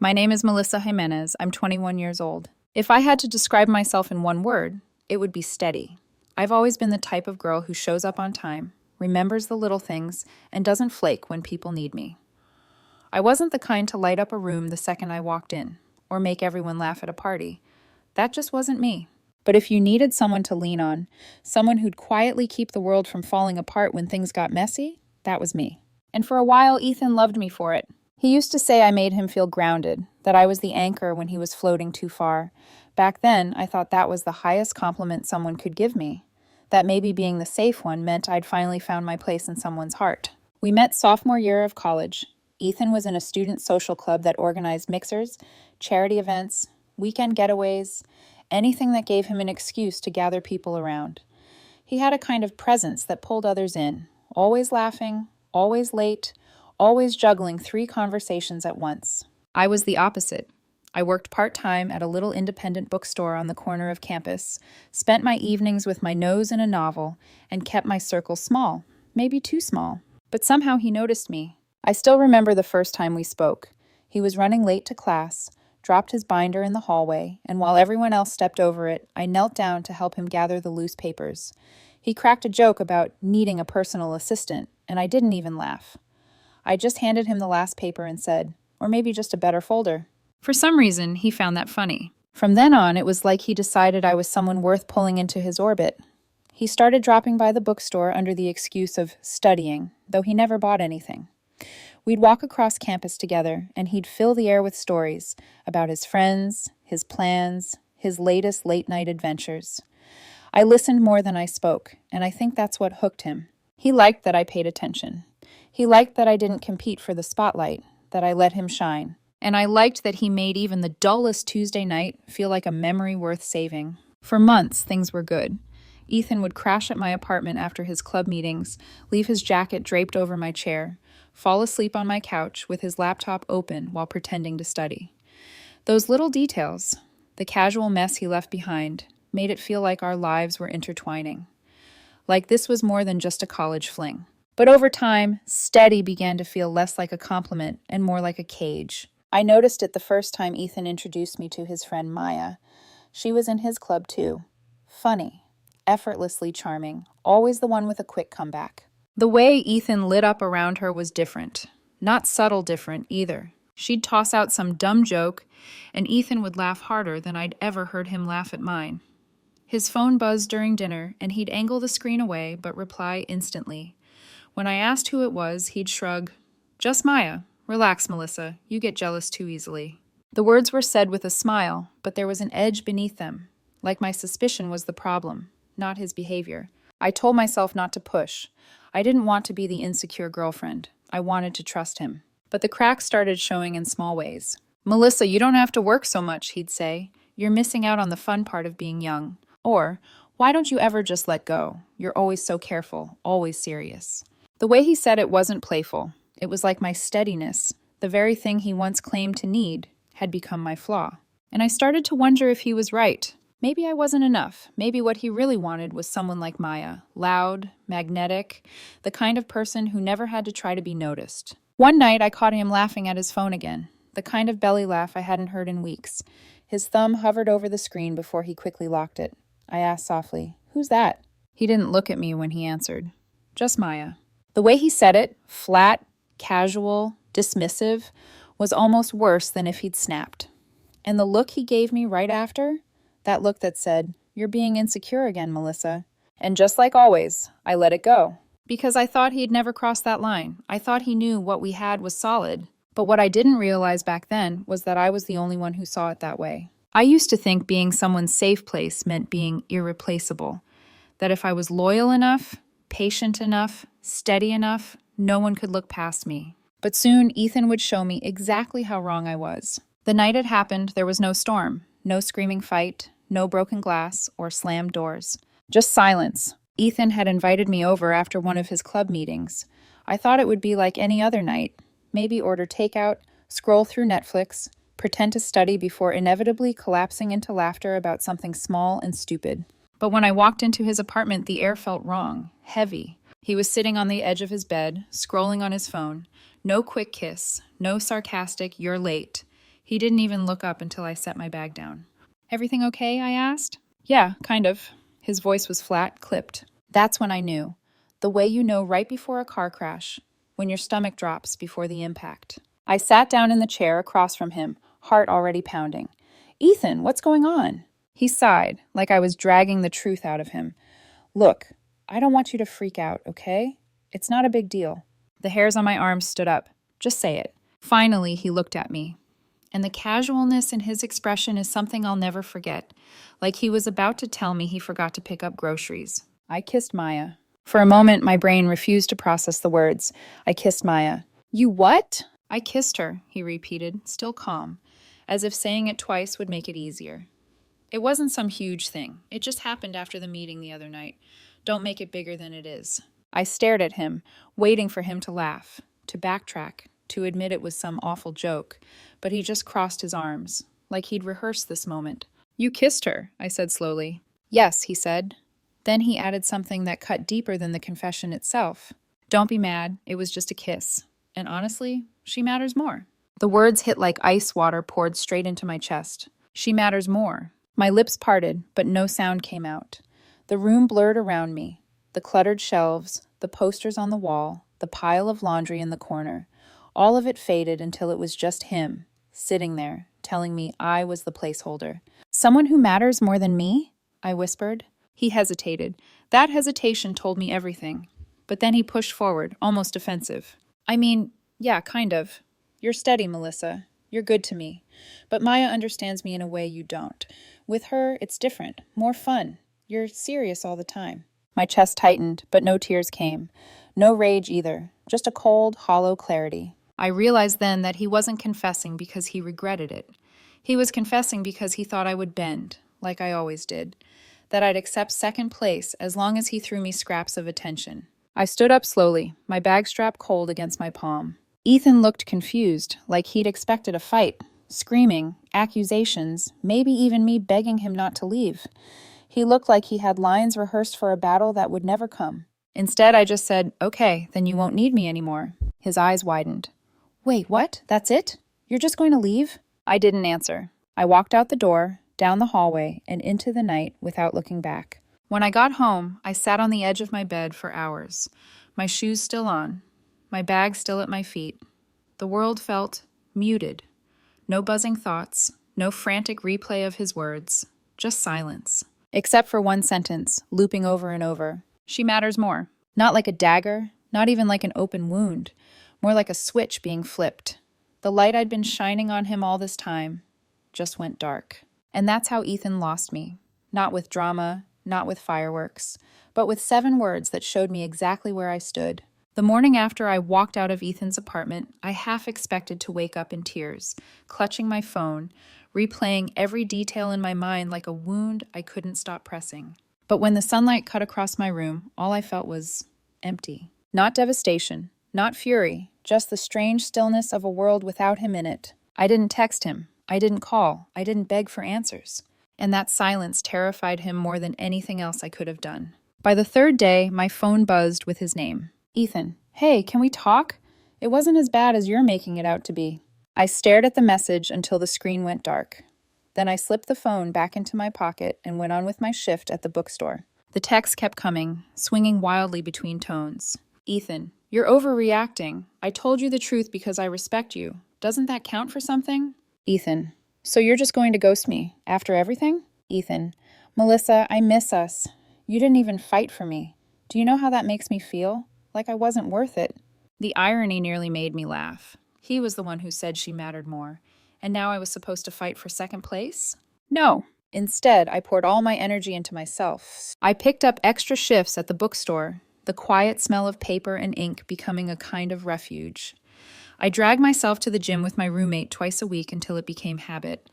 My name is Melissa Jimenez. I'm 21 years old. If I had to describe myself in one word, it would be steady. I've always been the type of girl who shows up on time, remembers the little things, and doesn't flake when people need me. I wasn't the kind to light up a room the second I walked in, or make everyone laugh at a party. That just wasn't me. But if you needed someone to lean on, someone who'd quietly keep the world from falling apart when things got messy, that was me. And for a while, Ethan loved me for it. He used to say I made him feel grounded, that I was the anchor when he was floating too far. Back then, I thought that was the highest compliment someone could give me. That maybe being the safe one meant I'd finally found my place in someone's heart. We met sophomore year of college. Ethan was in a student social club that organized mixers, charity events, weekend getaways, anything that gave him an excuse to gather people around. He had a kind of presence that pulled others in, always laughing, always late, always juggling 3 conversations at once. I was the opposite. I worked part-time at a little independent bookstore on the corner of campus, spent my evenings with my nose in a novel, and kept my circle small, maybe too small. But somehow he noticed me. I still remember the first time we spoke. He was running late to class, dropped his binder in the hallway, and while everyone else stepped over it, I knelt down to help him gather the loose papers. He cracked a joke about needing a personal assistant, and I didn't even laugh. I just handed him the last paper and said, or maybe just a better folder. For some reason, he found that funny. From then on, it was like he decided I was someone worth pulling into his orbit. He started dropping by the bookstore under the excuse of studying, though he never bought anything. We'd walk across campus together, and he'd fill the air with stories about his friends, his plans, his latest late-night adventures. I listened more than I spoke, and I think that's what hooked him. He liked that I paid attention. He liked that I didn't compete for the spotlight, that I let him shine. And I liked that he made even the dullest Tuesday night feel like a memory worth saving. For months, things were good. Ethan would crash at my apartment after his club meetings, leave his jacket draped over my chair, fall asleep on my couch with his laptop open while pretending to study. Those little details, the casual mess he left behind, made it feel like our lives were intertwining. Like this was more than just a college fling. But over time, steady began to feel less like a compliment and more like a cage. I noticed it the first time Ethan introduced me to his friend Maya. She was in his club too. Funny, effortlessly charming, always the one with a quick comeback. The way Ethan lit up around her was different. Not subtle different either. She'd toss out some dumb joke, and Ethan would laugh harder than I'd ever heard him laugh at mine. His phone buzzed during dinner, and he'd angle the screen away but reply instantly. When I asked who it was, he'd shrug, "Just Maya. Relax, Melissa. You get jealous too easily." The words were said with a smile, but there was an edge beneath them, like my suspicion was the problem, not his behavior. I told myself not to push. I didn't want to be the insecure girlfriend. I wanted to trust him. But the cracks started showing in small ways. "Melissa, you don't have to work so much," he'd say. "You're missing out on the fun part of being young." Or, "Why don't you ever just let go? You're always so careful, always serious." The way he said it wasn't playful. It was like my steadiness, the very thing he once claimed to need, had become my flaw. And I started to wonder if he was right. Maybe I wasn't enough. Maybe what he really wanted was someone like Maya, loud, magnetic, the kind of person who never had to try to be noticed. One night, I caught him laughing at his phone again, the kind of belly laugh I hadn't heard in weeks. His thumb hovered over the screen before he quickly locked it. I asked softly, "Who's that?" He didn't look at me when he answered. "Just Maya." The way he said it, flat, casual, dismissive, was almost worse than if he'd snapped. And the look he gave me right after, that look that said, "You're being insecure again, Melissa." And just like always, I let it go. Because I thought he'd never crossed that line. I thought he knew what we had was solid. But what I didn't realize back then was that I was the only one who saw it that way. I used to think being someone's safe place meant being irreplaceable. That if I was loyal enough, patient enough, steady enough, no one could look past me. But soon, Ethan would show me exactly how wrong I was. The night it happened, there was no storm, no screaming fight, no broken glass or slammed doors. Just silence. Ethan had invited me over after one of his club meetings. I thought it would be like any other night. Maybe order takeout, scroll through Netflix, pretend to study before inevitably collapsing into laughter about something small and stupid. But when I walked into his apartment, the air felt wrong, heavy. He was sitting on the edge of his bed, scrolling on his phone. No quick kiss, no sarcastic, "You're late." He didn't even look up until I set my bag down. Everything okay? I asked. Yeah, kind of. His voice was flat, clipped. That's when I knew. The way you know right before a car crash, when your stomach drops before the impact. I sat down in the chair across from him, heart already pounding. Ethan, what's going on? He sighed, like I was dragging the truth out of him. Look, I don't want you to freak out, okay? It's not a big deal. The hairs on my arms stood up. Just say it. Finally, he looked at me. And the casualness in his expression is something I'll never forget. Like he was about to tell me he forgot to pick up groceries. I kissed Maya. For a moment, my brain refused to process the words. I kissed Maya. You what? I kissed her, he repeated, still calm, as if saying it twice would make it easier. It wasn't some huge thing. It just happened after the meeting the other night. Don't make it bigger than it is. I stared at him, waiting for him to laugh, to backtrack, to admit it was some awful joke, but he just crossed his arms, like he'd rehearsed this moment. You kissed her, I said slowly. Yes, he said. Then he added something that cut deeper than the confession itself. Don't be mad, it was just a kiss. And honestly, she matters more. The words hit like ice water poured straight into my chest. She matters more. My lips parted, but no sound came out. The room blurred around me. The cluttered shelves, the posters on the wall, the pile of laundry in the corner. All of it faded until it was just him, sitting there, telling me I was the placeholder. Someone who matters more than me? I whispered. He hesitated. That hesitation told me everything. But then he pushed forward, almost defensive. I mean, yeah, kind of. You're steady, Melissa. You're good to me. But Maya understands me in a way you don't. With her, it's different, more fun. You're serious all the time. My chest tightened, but no tears came. No rage either, just a cold, hollow clarity. I realized then that he wasn't confessing because he regretted it. He was confessing because he thought I would bend, like I always did. That I'd accept second place as long as he threw me scraps of attention. I stood up slowly, my bag strap cold against my palm. Ethan looked confused, like he'd expected a fight. Screaming, accusations, maybe even me begging him not to leave. He looked like he had lines rehearsed for a battle that would never come. Instead, I just said, okay, then you won't need me anymore. His eyes widened. Wait, what? That's it? You're just going to leave? I didn't answer. I walked out the door, down the hallway, and into the night without looking back. When I got home, I sat on the edge of my bed for hours, my shoes still on, my bag still at my feet. The world felt muted. No buzzing thoughts, no frantic replay of his words, just silence. Except for one sentence, looping over and over. She matters more. Not like a dagger, not even like an open wound, more like a switch being flipped. The light I'd been shining on him all this time just went dark. And that's how Ethan lost me. Not with drama, not with fireworks, but with 7 words that showed me exactly where I stood. The morning after I walked out of Ethan's apartment, I half expected to wake up in tears, clutching my phone, replaying every detail in my mind like a wound I couldn't stop pressing. But when the sunlight cut across my room, all I felt was empty. Not devastation, not fury, just the strange stillness of a world without him in it. I didn't text him. I didn't call. I didn't beg for answers. And that silence terrified him more than anything else I could have done. By the 3rd day, my phone buzzed with his name. Ethan, hey, can we talk? It wasn't as bad as you're making it out to be. I stared at the message until the screen went dark. Then I slipped the phone back into my pocket and went on with my shift at the bookstore. The text kept coming, swinging wildly between tones. Ethan, you're overreacting. I told you the truth because I respect you. Doesn't that count for something? Ethan, so you're just going to ghost me after everything? Ethan, Melissa, I miss us. You didn't even fight for me. Do you know how that makes me feel? Like I wasn't worth it. The irony nearly made me laugh. He was the one who said she mattered more. And now I was supposed to fight for second place? No. Instead, I poured all my energy into myself. I picked up extra shifts at the bookstore, the quiet smell of paper and ink becoming a kind of refuge. I dragged myself to the gym with my roommate twice a week until it became habit.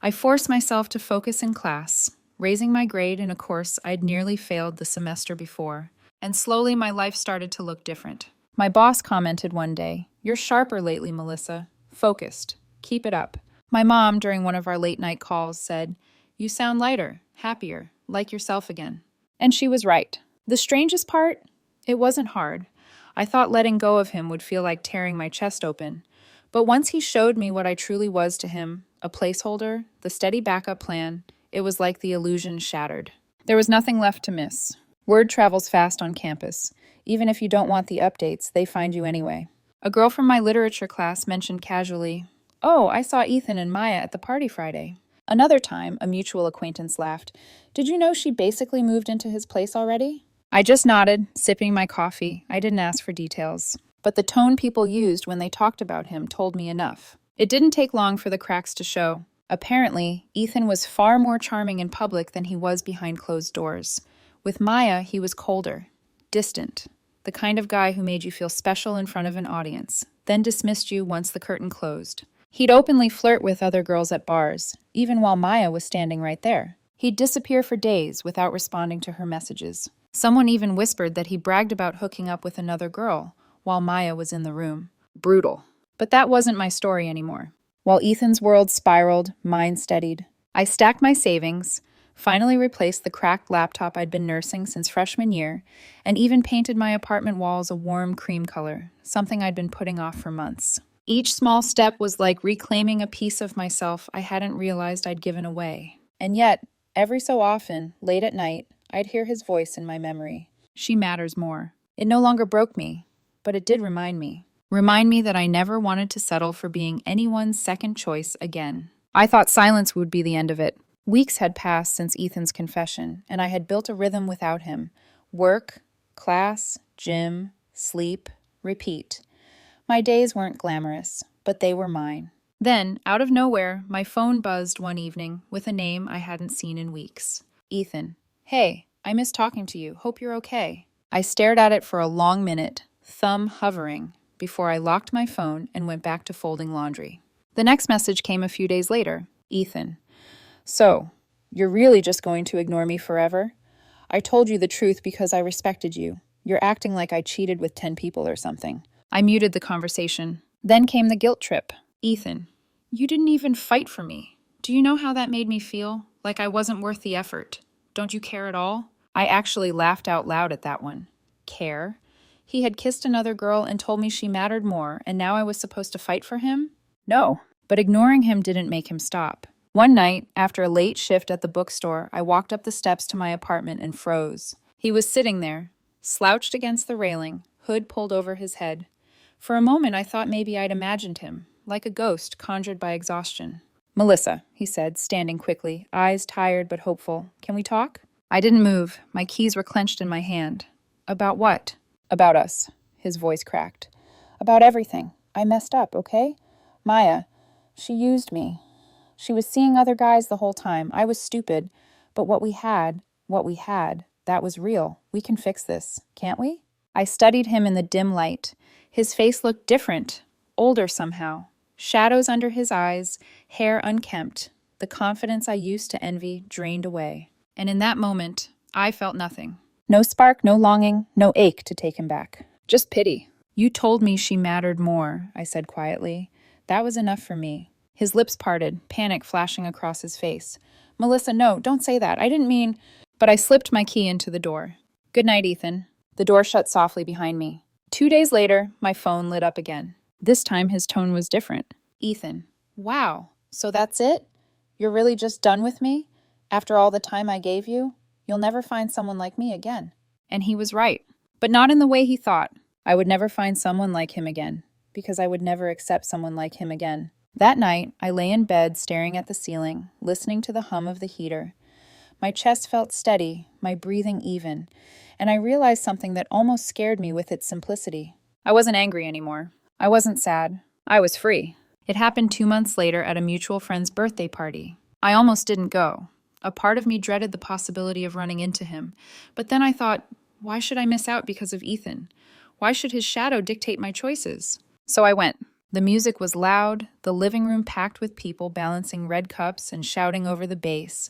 I forced myself to focus in class, raising my grade in a course I'd nearly failed the semester before. And slowly my life started to look different. My boss commented one day, "You're sharper lately, Melissa. Focused. Keep it up." My mom, during one of our late-night calls, said, "You sound lighter, happier, like yourself again." And she was right. The strangest part? It wasn't hard. I thought letting go of him would feel like tearing my chest open. But once he showed me what I truly was to him, a placeholder, the steady backup plan, it was like the illusion shattered. There was nothing left to miss. Word travels fast on campus. Even if you don't want the updates, they find you anyway. A girl from my literature class mentioned casually, "Oh, I saw Ethan and Maya at the party Friday." Another time, a mutual acquaintance laughed, "Did you know she basically moved into his place already?" I just nodded, sipping my coffee. I didn't ask for details. But the tone people used when they talked about him told me enough. It didn't take long for the cracks to show. Apparently, Ethan was far more charming in public than he was behind closed doors. With Maya, he was colder, distant, the kind of guy who made you feel special in front of an audience, then dismissed you once the curtain closed. He'd openly flirt with other girls at bars, even while Maya was standing right there. He'd disappear for days without responding to her messages. Someone even whispered that he bragged about hooking up with another girl while Maya was in the room. Brutal. But that wasn't my story anymore. While Ethan's world spiraled, mine steadied. I stacked my savings, finally replaced the cracked laptop I'd been nursing since freshman year, and even painted my apartment walls a warm cream color, something I'd been putting off for months. Each small step was like reclaiming a piece of myself I hadn't realized I'd given away. And yet, every so often, late at night, I'd hear his voice in my memory. She matters more. It no longer broke me, but it did remind me. Remind me that I never wanted to settle for being anyone's second choice again. I thought silence would be the end of it. Weeks had passed since Ethan's confession, and I had built a rhythm without him. Work, class, gym, sleep, repeat. My days weren't glamorous, but they were mine. Then, out of nowhere, my phone buzzed one evening with a name I hadn't seen in weeks. Ethan. "Hey, I miss talking to you. Hope you're okay." I stared at it for a long minute, thumb hovering, before I locked my phone and went back to folding laundry. The next message came a few days later. Ethan. "So, you're really just going to ignore me forever? I told you the truth because I respected you. You're acting like I cheated with 10 people or something." I muted the conversation. Then came the guilt trip. "Ethan, you didn't even fight for me. Do you know how that made me feel? Like I wasn't worth the effort. Don't you care at all?" I actually laughed out loud at that one. Care? He had kissed another girl and told me she mattered more, and now I was supposed to fight for him? No. But ignoring him didn't make him stop. One night, after a late shift at the bookstore, I walked up the steps to my apartment and froze. He was sitting there, slouched against the railing, hood pulled over his head. For a moment, I thought maybe I'd imagined him, like a ghost conjured by exhaustion. "Melissa," he said, standing quickly, eyes tired but hopeful. "Can we talk?" I didn't move. My keys were clenched in my hand. "About what?" "About us." His voice cracked. "About everything. I messed up, okay? Maya, she used me. She was seeing other guys the whole time. I was stupid. But what we had, that was real. We can fix this, can't we?" I studied him in the dim light. His face looked different, older somehow. Shadows under his eyes, hair unkempt. The confidence I used to envy drained away. And in that moment, I felt nothing. No spark, no longing, no ache to take him back. Just pity. "You told me she mattered more," I said quietly. That was enough for me. His lips parted, panic flashing across his face. "Melissa, no, don't say that. I didn't mean..." But I slipped my key into the door. "Good night, Ethan." The door shut softly behind me. 2 days later, my phone lit up again. This time his tone was different. "Ethan, wow, so that's it? You're really just done with me? After all the time I gave you? You'll never find someone like me again." And he was right, but not in the way he thought. I would never find someone like him again, because I would never accept someone like him again. That night, I lay in bed staring at the ceiling, listening to the hum of the heater. My chest felt steady, my breathing even, and I realized something that almost scared me with its simplicity. I wasn't angry anymore. I wasn't sad. I was free. It happened 2 months later at a mutual friend's birthday party. I almost didn't go. A part of me dreaded the possibility of running into him, but then I thought, why should I miss out because of Ethan? Why should his shadow dictate my choices? So I went. The music was loud, the living room packed with people balancing red cups and shouting over the bass.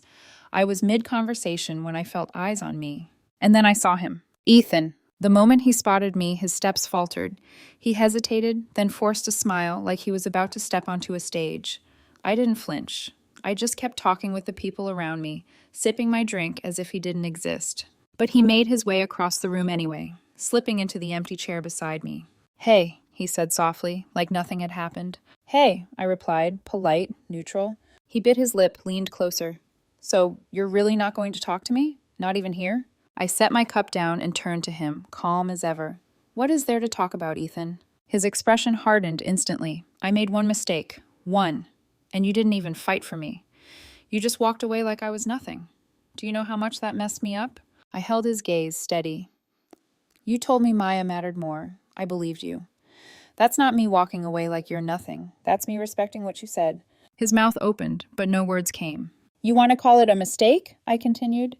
I was mid-conversation when I felt eyes on me. And then I saw him. Ethan. The moment he spotted me, his steps faltered. He hesitated, then forced a smile like he was about to step onto a stage. I didn't flinch. I just kept talking with the people around me, sipping my drink as if he didn't exist. But he made his way across the room anyway, slipping into the empty chair beside me. "Hey," he he said softly, like nothing had happened. Hey, I replied, polite, neutral. He bit his lip, leaned closer. So, you're really not going to talk to me? Not even here? I set my cup down and turned to him, calm as ever. What is there to talk about, Ethan? His expression hardened instantly. I made one mistake. One. And you didn't even fight for me. You just walked away like I was nothing. Do you know how much that messed me up? I held his gaze steady. You told me Maya mattered more. I believed you. That's not me walking away like you're nothing. That's me respecting what you said. His mouth opened, but no words came. You want to call it a mistake? I continued.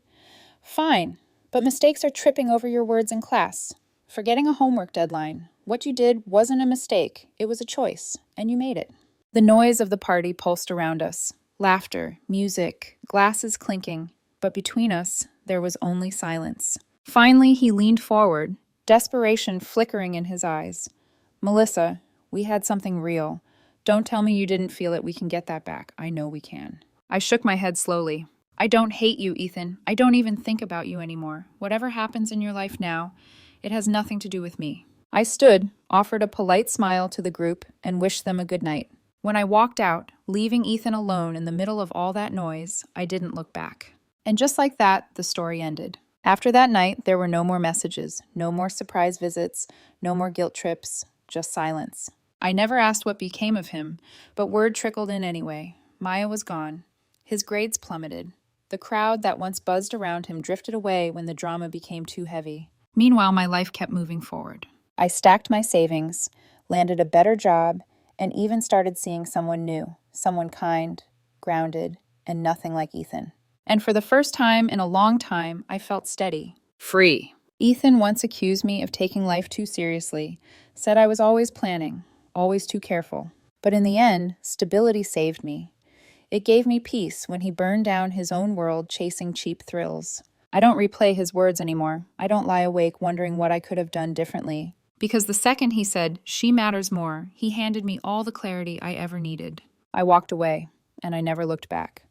Fine, but mistakes are tripping over your words in class. Forgetting a homework deadline. What you did wasn't a mistake. It was a choice, and you made it. The noise of the party pulsed around us. Laughter, music, glasses clinking. But between us, there was only silence. Finally, he leaned forward, desperation flickering in his eyes. Melissa, we had something real. Don't tell me you didn't feel it. We can get that back. I know we can. I shook my head slowly. I don't hate you, Ethan. I don't even think about you anymore. Whatever happens in your life now, it has nothing to do with me. I stood, offered a polite smile to the group, and wished them a good night. When I walked out, leaving Ethan alone in the middle of all that noise, I didn't look back. And just like that, the story ended. After that night, there were no more messages, no more surprise visits, no more guilt trips, just silence. I never asked what became of him, but word trickled in anyway. Maya was gone. His grades plummeted. The crowd that once buzzed around him drifted away when the drama became too heavy. Meanwhile, my life kept moving forward. I stacked my savings, landed a better job, and even started seeing someone new, someone kind, grounded, and nothing like Ethan. And for the first time in a long time, I felt steady, free. Ethan once accused me of taking life too seriously, said I was always planning, always too careful. But in the end, stability saved me. It gave me peace when he burned down his own world chasing cheap thrills. I don't replay his words anymore. I don't lie awake wondering what I could have done differently. Because the second he said, she matters more, he handed me all the clarity I ever needed. I walked away, and I never looked back.